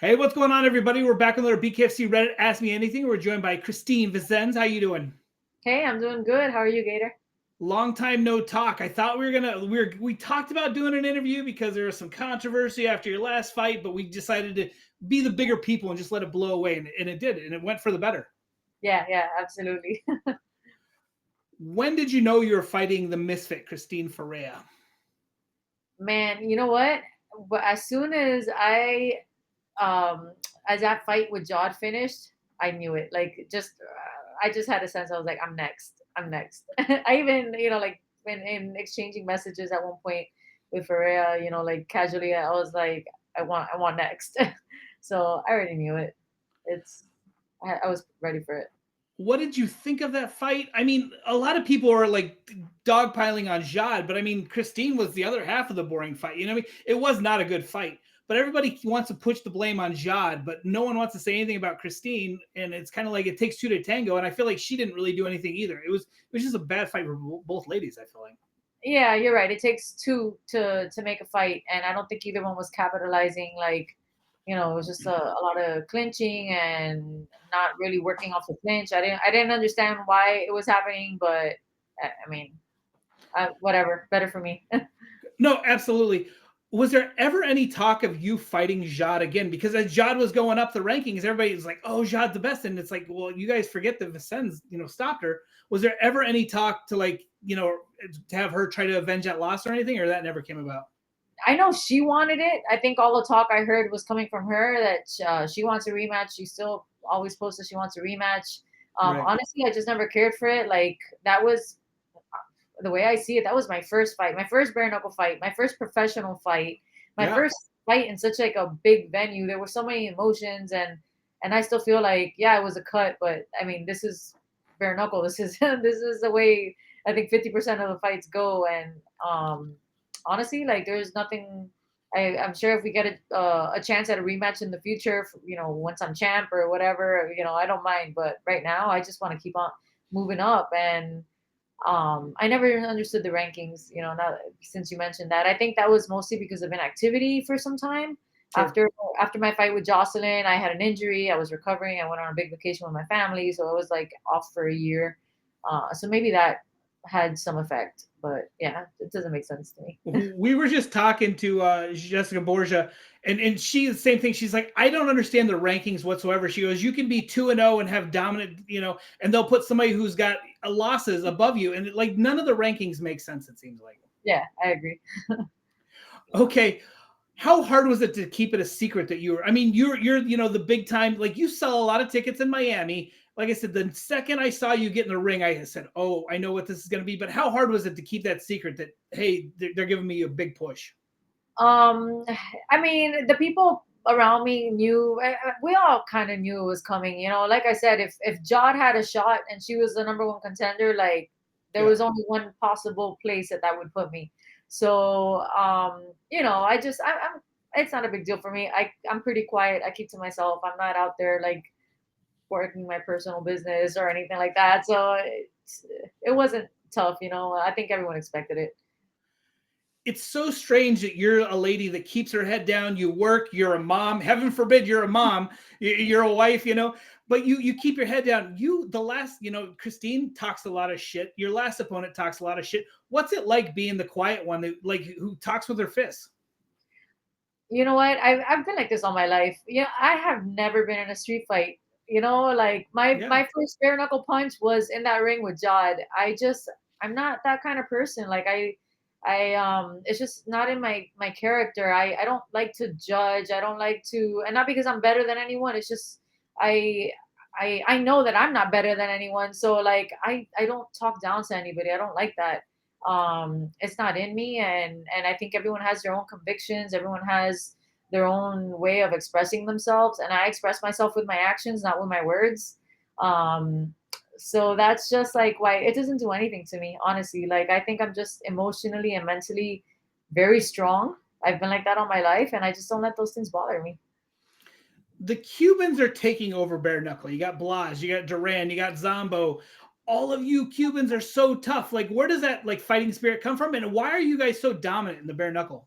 Hey, what's going on, everybody? We're back on our BKFC Reddit Ask Me Anything. We're joined by Christine Vicens. How you doing? Hey, I'm doing good. How are you, Gator? Long time no talk. I thought we talked about doing an interview because there was some controversy after your last fight, but we decided to be the bigger people and just let it blow away, and it did, and it went for the better. Yeah, absolutely. When did you know you were fighting the misfit, Christine Ferreira? Man, you know what? But as soon um as that fight with Jod finished, I knew it. Like just I just had a sense. I was like, I'm next. I'm next. I even, like when in exchanging messages at one point with Ferreira, like casually, I was like, I want next. So I already knew it. I was ready for it. What did you think of that fight? I mean, a lot of people are like dogpiling on Jad, but I mean, Christine was the other half of the boring fight. You know what I mean? It was not a good fight, but everybody wants to push the blame on Jad, but no one wants to say anything about Christine. And it's kind of like it takes two to tango. And I feel like she didn't really do anything either. It was just a bad fight for both ladies. I feel like. Yeah, you're right. It takes two to make a fight, and I don't think either one was capitalizing. Like, it was just a lot of clinching and not really working off the clinch. I didn't understand why it was happening, but I mean, whatever. Better for me. No, absolutely. Was there ever any talk of you fighting Jad again? Because as Jad was going up the rankings, everybody was like, "Oh, Jad's the best," and it's like, well, you guys forget that Vicens, stopped her. Was there ever any talk to to have her try to avenge that loss or anything, or that never came about? I know she wanted it. I think all the talk I heard was coming from her that she wants a rematch. She still always posted she wants a rematch. Right. Honestly, I just never cared for it. Like that was the way I see it, that was my first fight, my first bare knuckle fight, my first professional fight, my Yeah. first fight in such like a big venue. There were so many emotions, and I still feel like, yeah, it was a cut, but I mean, this is bare knuckle. This is this is the way I think 50% of the fights go. And honestly, like there's nothing. I'm sure if we get a chance at a rematch in the future, once I'm champ or whatever, I don't mind. But right now, I just want to keep on moving up. And I never even understood the rankings, now since you mentioned that. I think that was mostly because of inactivity for some time. Sure. After my fight with Jocelyn, I had an injury. I was recovering. I went on a big vacation with my family, so I was like off for a year. So maybe that had some effect, but yeah, it doesn't make sense to me. We were just talking to Jessica Borgia, and she the same thing. She's like, I don't understand the rankings whatsoever. She goes, you can be 2-0 and have dominant, and they'll put somebody who's got losses above you, and like none of the rankings make sense. It seems like. Yeah, I agree. Okay, how hard was it to keep it a secret that you were? I mean, you're the big time. Like you sell a lot of tickets in Miami. Like I said, the second I saw you get in the ring, I said, "Oh, I know what this is going to be." But how hard was it to keep that secret? That hey, they're giving me a big push. Um, I mean, the people around me knew. We all kind of knew it was coming. Like I said, if Jod had a shot and she was the number one contender, like there Yeah. was only one possible place that would put me. So, I just I'm. It's not a big deal for me. I'm pretty quiet. I keep to myself. I'm not out there like working my personal business or anything like that. So it wasn't tough. I think everyone expected it. It's so strange that you're a lady that keeps her head down. You work. You're a mom. Heaven forbid you're a mom. You're a wife. But you keep your head down. The last, Christine talks a lot of shit. Your last opponent talks a lot of shit. What's it like being the quiet one that like who talks with her fists? You know what? I've been like this all my life. I have never been in a street fight. Like my Yeah. my first bare knuckle punch was in that ring with Jod. I'm not that kind of person. Like it's just not in my character. I don't like to judge. I don't like to, and not because I'm better than anyone. It's just I I know that I'm not better than anyone. So like I don't talk down to anybody. I don't like that. It's not in me, and I think everyone has their own convictions. Everyone has their own way of expressing themselves, and I express myself with my actions, not with my words. um so that's just like why it doesn't do anything to me, honestly. Like I think I'm just emotionally and mentally very strong. I've been like that all my life, and I just don't let those things bother me. The Cubans are taking over bare knuckle. You got Blas, you got Duran, you got Zombo. All of you Cubans are so tough. Like, where does that like fighting spirit come from? And why are you guys so dominant in the bare knuckle?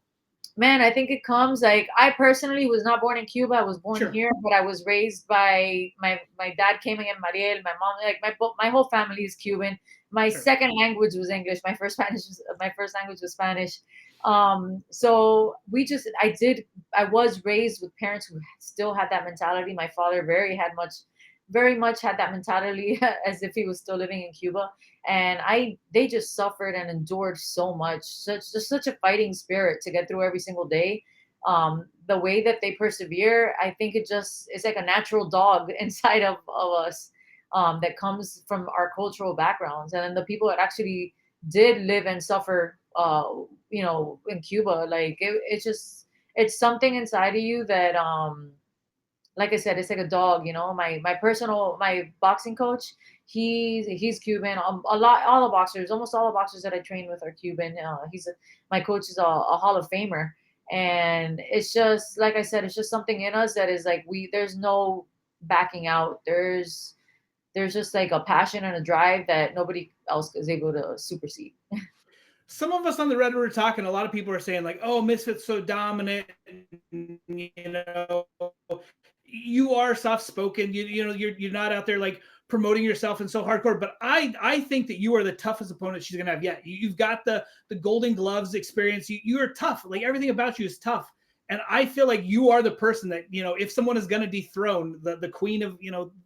Man, I think it comes like I personally was not born in Cuba. I was born Sure, here, but I was raised by my dad came in Mariel. My mom, like my whole family is Cuban. My sure. second language was English. My first language was Spanish. So I was raised with parents who still had that mentality. My father very much had that mentality as if he was still living in Cuba. And they just suffered and endured so much, such a fighting spirit to get through every single day. The way that they persevere, I think it just it's like a natural dog inside of us, that comes from our cultural backgrounds. And then the people that actually did live and suffer, in Cuba, like it's just it's something inside of you that, like I said, it's like a dog. My boxing coach, he's Cuban. All the boxers, almost all the boxers that I train with are Cuban. My coach is a Hall of Famer, and it's just like I said, it's just something in us that is like there's no backing out. There's just like a passion and a drive that nobody else is able to supersede. Some of us on the Reddit were talking. A lot of people are saying like, "Oh, Misfits so dominant." You know, you are soft spoken. You're not out there like promoting yourself and so hardcore. But I think that you are the toughest opponent she's gonna have yet. You've got the Golden Gloves experience. You are tough. Like everything about you is tough. And I feel like you are the person that, if someone is going to dethrone the queen of,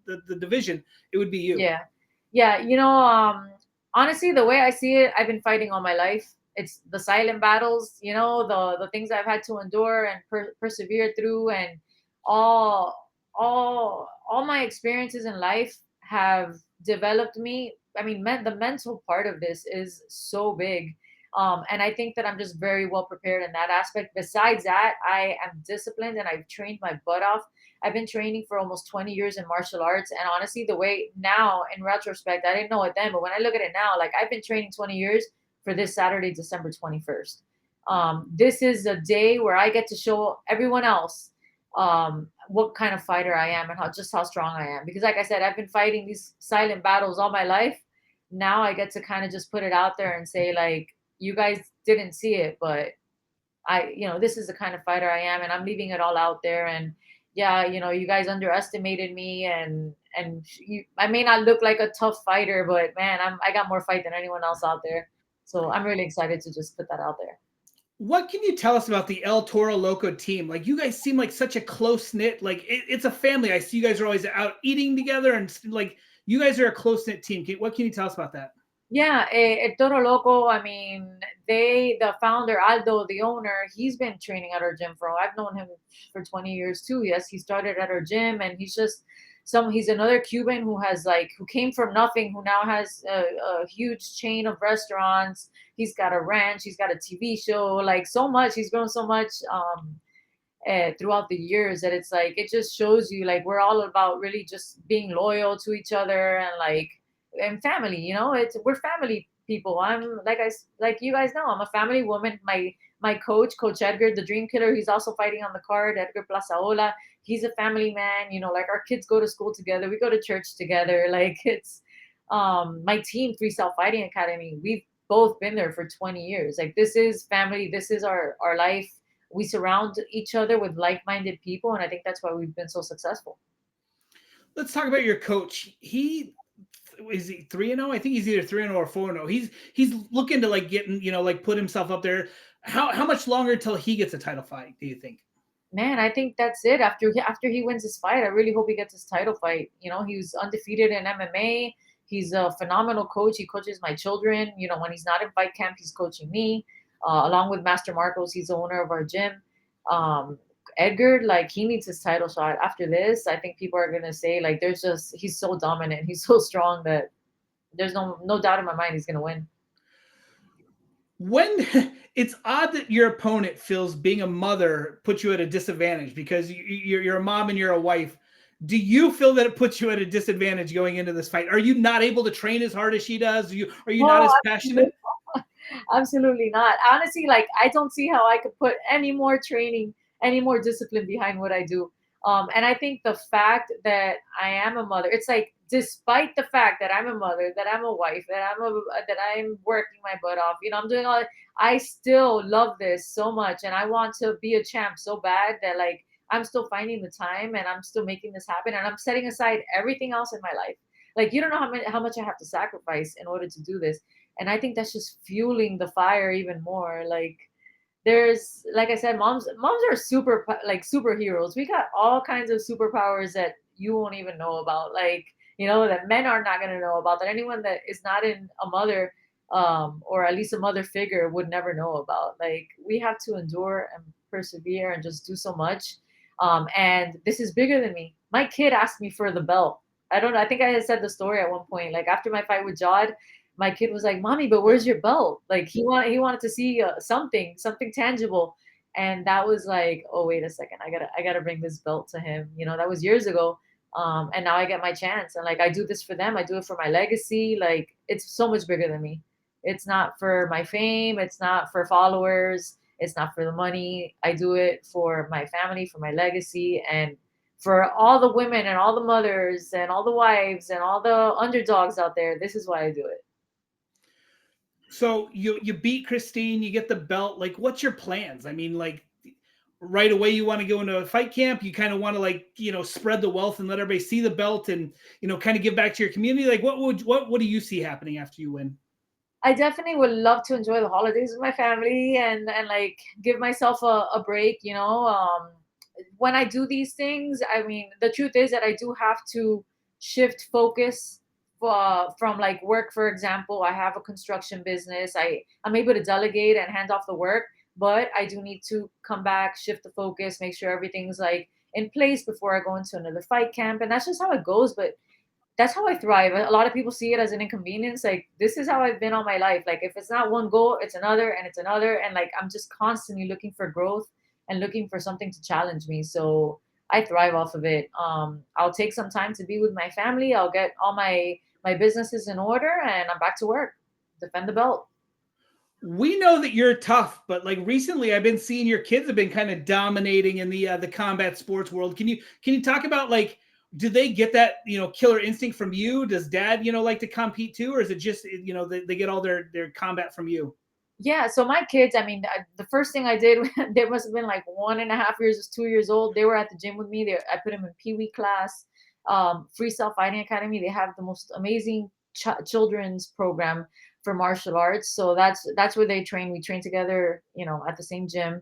the division, it would be you. Yeah. Yeah. Honestly, the way I see it, I've been fighting all my life. It's the silent battles, the things I've had to endure and persevere through, and all my experiences in life have developed me. I mean, the mental part of this is so big. And I think that I'm just very well prepared in that aspect. Besides that, I am disciplined and I've trained my butt off. I've been training for almost 20 years in martial arts. And honestly, the way now, in retrospect, I didn't know it then, but when I look at it now, like I've been training 20 years for this Saturday, December 21st. This is a day where I get to show everyone else, what kind of fighter I am and how strong I am. Because, like I said, I've been fighting these silent battles all my life. Now I get to kind of just put it out there and say, like, you guys didn't see it, but this is the kind of fighter I am, and I'm leaving it all out there. And yeah, you guys underestimated me, and I may not look like a tough fighter, but man, I got more fight than anyone else out there. So I'm really excited to just put that out there. What can you tell us about the El Toro Loco team? Like you guys seem like such a close knit, like it's a family. I see you guys are always out eating together, and like you guys are a close knit team. What can you tell us about that? Yeah, El Toro Loco. I mean, the founder Aldo, the owner, he's been training at our gym for. I've known him for 20 years too. Yes, he started at our gym, and he's just He's another Cuban who came from nothing, who now has a huge chain of restaurants. He's got a ranch. He's got a TV show. Like so much, he's grown so much. Throughout the years, that it's like it just shows you like we're all about really just being loyal to each other, and family. We're family people. I'm like you guys know, I'm a family woman. My coach Edgar, the Dream Killer, he's also fighting on the card. Edgar Plazaola, he's a family man. Like our kids go to school together, we go to church together. Like it's my team, Freestyle Fighting Academy, we've both been there for 20 years. Like this is family, this is our life. We surround each other with like-minded people, and I think that's why we've been so successful. Let's talk about your coach. He is he 3-0? I think he's either 3-0 or 4-0. He's looking to like getting, like put himself up there. How much longer until he gets a title fight, do you think? Man, I think that's it. After he wins his fight, I really hope he gets his title fight. He was undefeated in MMA. He's a phenomenal coach. He coaches my children. When he's not in fight camp, he's coaching me. Along with Master Marcos, he's the owner of our gym. Um, Edgar, like he needs his title shot. After this, I think people are gonna say like he's so dominant, he's so strong that there's no doubt in my mind he's gonna win. When it's odd that your opponent feels being a mother puts you at a disadvantage because you're a mom and you're a wife. Do you feel that it puts you at a disadvantage going into this fight? Are you not able to train as hard as she does? Are you not No, as absolutely, passionate? absolutely not. Honestly, like I don't see how I could put any more training, any more discipline behind what I do. And I think the fact that I am a mother, it's like despite the fact that I'm a mother, that I'm a wife, that I'm working my butt off, I'm doing all. I still love this so much, and I want to be a champ so bad that like I'm still finding the time and I'm still making this happen, and I'm setting aside everything else in my life. Like you don't know how much I have to sacrifice in order to do this, and I think that's just fueling the fire even more. Like there's like I said, moms are like superheroes. We got all kinds of superpowers that you won't even know about, like that men are not going to know about, that anyone that is not in a mother, or at least a mother figure, would never know about. Like we have to endure and persevere and just do so much. And this is bigger than me. My kid asked me for the belt. I don't know, I think I had said the story at one point, like after my fight with Jod, my kid was like, "Mommy, but where's your belt?" Like he wanted to see something tangible, and that was like, "Oh, wait a second, I gotta bring this belt to him." That was years ago, and now I get my chance, and like I do this for them. I do it for my legacy. Like it's so much bigger than me. It's not for my fame. It's not for followers. It's not for the money. I do it for my family, for my legacy, and for all the women and all the mothers and all the wives and all the underdogs out there. This is why I do it. So you beat Christine, you get the belt. Like, what's your plans? I mean, like right away you want to go into a fight camp. You kind of want to like spread the wealth and let everybody see the belt and kind of give back to your community. Like, what do you see happening after you win? I definitely would love to enjoy the holidays with my family and like give myself a break, when I do these things, I mean, the truth is that I do have to shift focus from like work. For example, I have a construction business. I'm able to delegate and hand off the work, but I do need to come back, shift the focus, make sure everything's like in place before I go into another fight camp. And that's just how it goes. But that's how I thrive. A lot of people see it as an inconvenience. Like this is how I've been all my life. Like if it's not one goal, it's another and it's another. And like I'm just constantly looking for growth and looking for something to challenge me. So I thrive off of it. I'll take some time to be with my family. I'll get all my businesses in order and I'm back to work. Defend the belt. We know that you're tough, but like recently, I've been seeing your kids have been kind of dominating in the combat sports world. Can you talk about like, do they get that killer instinct from you? Does dad like to compete too, or is it just they get all their combat from you? Yeah, so my kids, I mean, the first thing I did, they must have been like 1.5 years, was 2 years old. They were at the gym with me. I put them in Pee Wee class, Freestyle Fighting Academy. They have the most amazing children's program for martial arts. So that's where they train. We train together, at the same gym.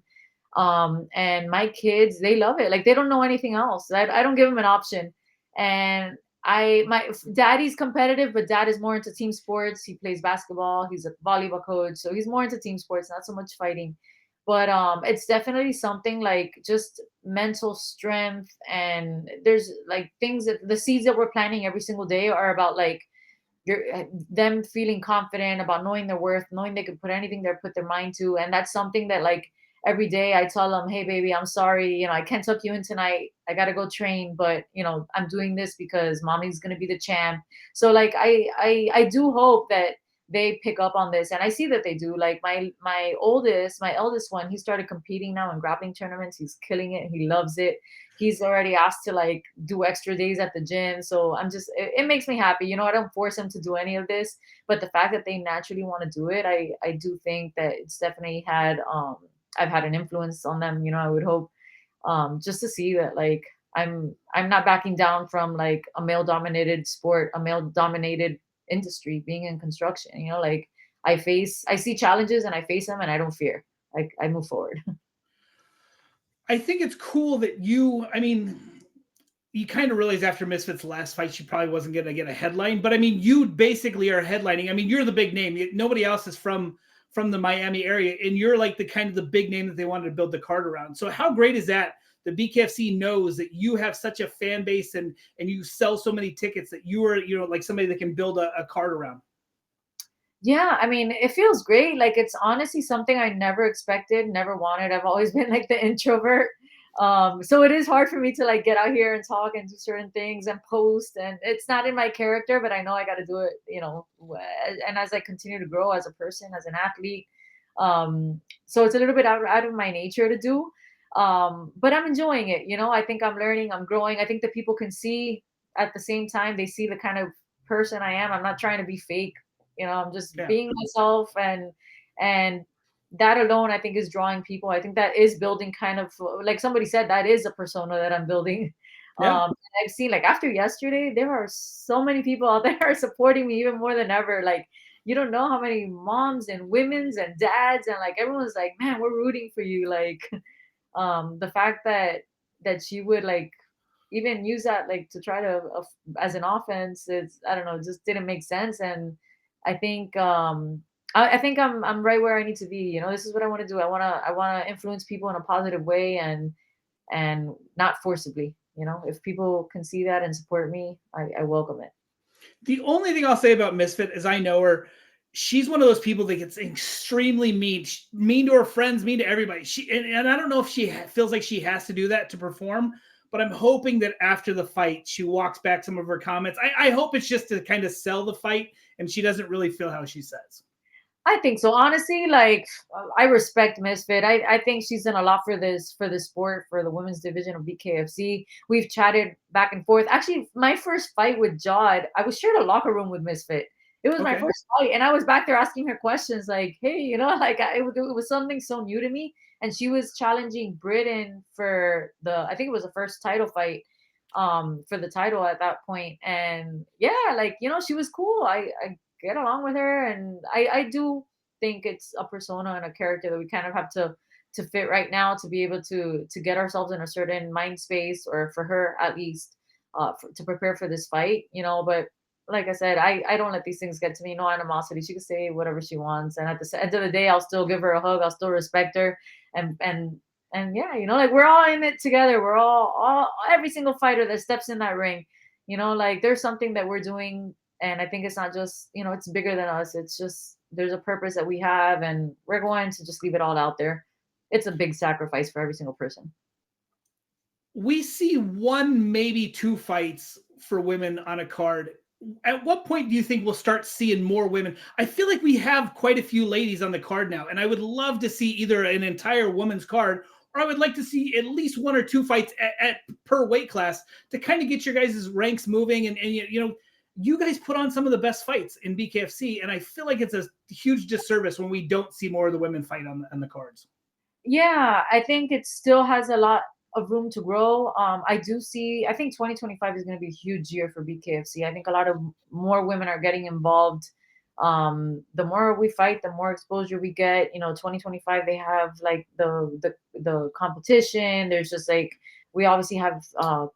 And my kids, they love it. Like they don't know anything else. I don't give them an option. And my daddy's competitive, but dad is more into team sports. He plays basketball. He's a volleyball coach, so he's more into team sports, not so much fighting. But it's definitely something like just mental strength, and there's like things that the seeds that we're planting every single day are about like them feeling confident about knowing their worth, knowing they can put anything they put their mind to, and that's something that like every day I tell them, "Hey, baby, I'm sorry, I can't tuck you in tonight. I gotta go train, but I'm doing this because mommy's gonna be the champ." So like I do hope that they pick up on this, and I see that they do. Like my eldest one, he started competing now in grappling tournaments. He's killing it. He loves it. He's already asked to like do extra days at the gym. So it makes me happy. I don't force him to do any of this, but the fact that they naturally want to do it, I do think that it's definitely I've had an influence on them. I would hope, just to see that like I'm not backing down from like a male dominated sport, a male dominated industry, being in construction. Like I see challenges and I face them and I don't fear. Like I move forward. I think it's cool that I mean, you kind of realize after Misfits' last fight, she probably wasn't going to get a headline. But I mean, you basically are headlining. I mean, you're the big name. Nobody else is from the Miami area, and you're like the kind of the big name that they wanted to build the card around. So how great is that? The BKFC knows that you have such a fan base and you sell so many tickets that you are like somebody that can build a card around. Yeah, I mean, it feels great. Like it's honestly something I never expected, never wanted. I've always been like the introvert. So it is hard for me to like get out here and talk and do certain things and post. And it's not in my character, but I know I got to do it, and as I continue to grow as a person, as an athlete. So it's a little bit out of my nature to do. But I'm enjoying it. I think I'm learning, I'm growing. I think that people can see. at the same time, they see the kind of person I am. I'm not trying to be fake. I'm just Yeah. being myself, and that alone, I think, is drawing people. I think that is building kind of like somebody said, that is a persona that I'm building. Yeah. I've seen like after yesterday, there are so many people out there supporting me even more than ever. Like you don't know how many moms and women's and dads and like everyone's like, man, we're rooting for you. Like the fact that she would like even use that like to try to as an offense, it's I don't know, it just didn't make sense. And I think I think I'm right where I need to be. This is what I want to do. I want to influence people in a positive way, and not forcibly. If people can see that and support me, I welcome it. The only thing I'll say about Misfit is I know her. She's one of those people that gets extremely mean to her friends, mean to everybody. And I don't know if she feels like she has to do that to perform, but I'm hoping that after the fight, she walks back some of her comments. I hope it's just to kind of sell the fight and she doesn't really feel how she says. I think so. Honestly, like I respect Misfit. I think she's done a lot for this sport, for the women's division of BKFC. We've chatted back and forth. Actually, my first fight with Jod, I was shared a locker room with Misfit. It was my Okay. first fight, and I was back there asking her questions, like, "Hey, like it was something so new to me." And she was challenging Britain for I think it was the first title fight, for the title at that point. And yeah, like she was cool. I get along with her, and I do think it's a persona and a character that we kind of have to fit right now to be able to get ourselves in a certain mind space, or for her at least, to prepare for this fight. But like I said, I don't let these things get to me. No animosity. She can say whatever she wants, and at the end of the day, I'll still give her a hug. I'll still respect her, and yeah, like we're all in it together. We're all every single fighter that steps in that ring, like there's something that we're doing. And I think it's not just, it's bigger than us. It's just there's a purpose that we have, and we're going to just leave it all out there. It's a big sacrifice for every single person. We see one, maybe two fights for women on a card. At what point do you think we'll start seeing more women? I feel like we have quite a few ladies on the card now, and I would love to see either an entire women's card, or I would like to see at least one or two fights at per weight class to kind of get your guys' ranks moving. And you guys put on some of the best fights in BKFC, and I feel like it's a huge disservice when we don't see more of the women fight on the cards. Yeah, I think it still has a lot of room to grow. I think 2025 is going to be a huge year for BKFC. I think a lot of more women are getting involved. The more we fight, the more exposure we get. 2025, they have like the competition. There's just like, we obviously have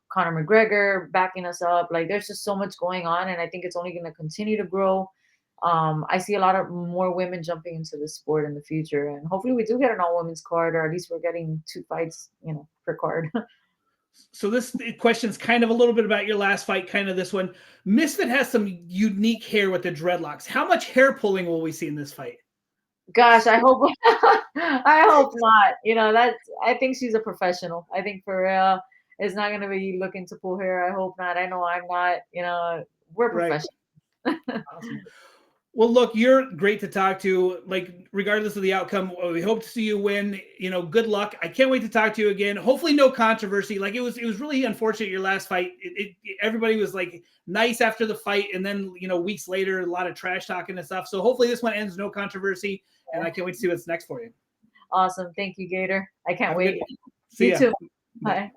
Conor McGregor backing us up. Like there's just so much going on, and I think it's only going to continue to grow. I see a lot of more women jumping into the sport in the future, and hopefully we do get an all women's card, or at least we're getting two fights, per card. So this question's kind of a little bit about your last fight, kind of this one. Misfit has some unique hair with the dreadlocks. How much hair pulling will we see in this fight? Gosh, I hope I hope not. I think she's a professional. I think for real is not going to be looking to pull hair. I hope not. I know I'm not. We're Right. professional. Awesome. Well, look, you're great to talk to. Like, regardless of the outcome, we hope to see you win. Good luck. I can't wait to talk to you again. Hopefully, no controversy. Like, it was really unfortunate your last fight. Everybody was like nice after the fight, and then weeks later, a lot of trash talking and stuff. So hopefully, this one ends no controversy, and I can't wait to see what's next for you. Awesome. Thank you, Gator. I can't Have a wait. good- See You ya. too. Bye.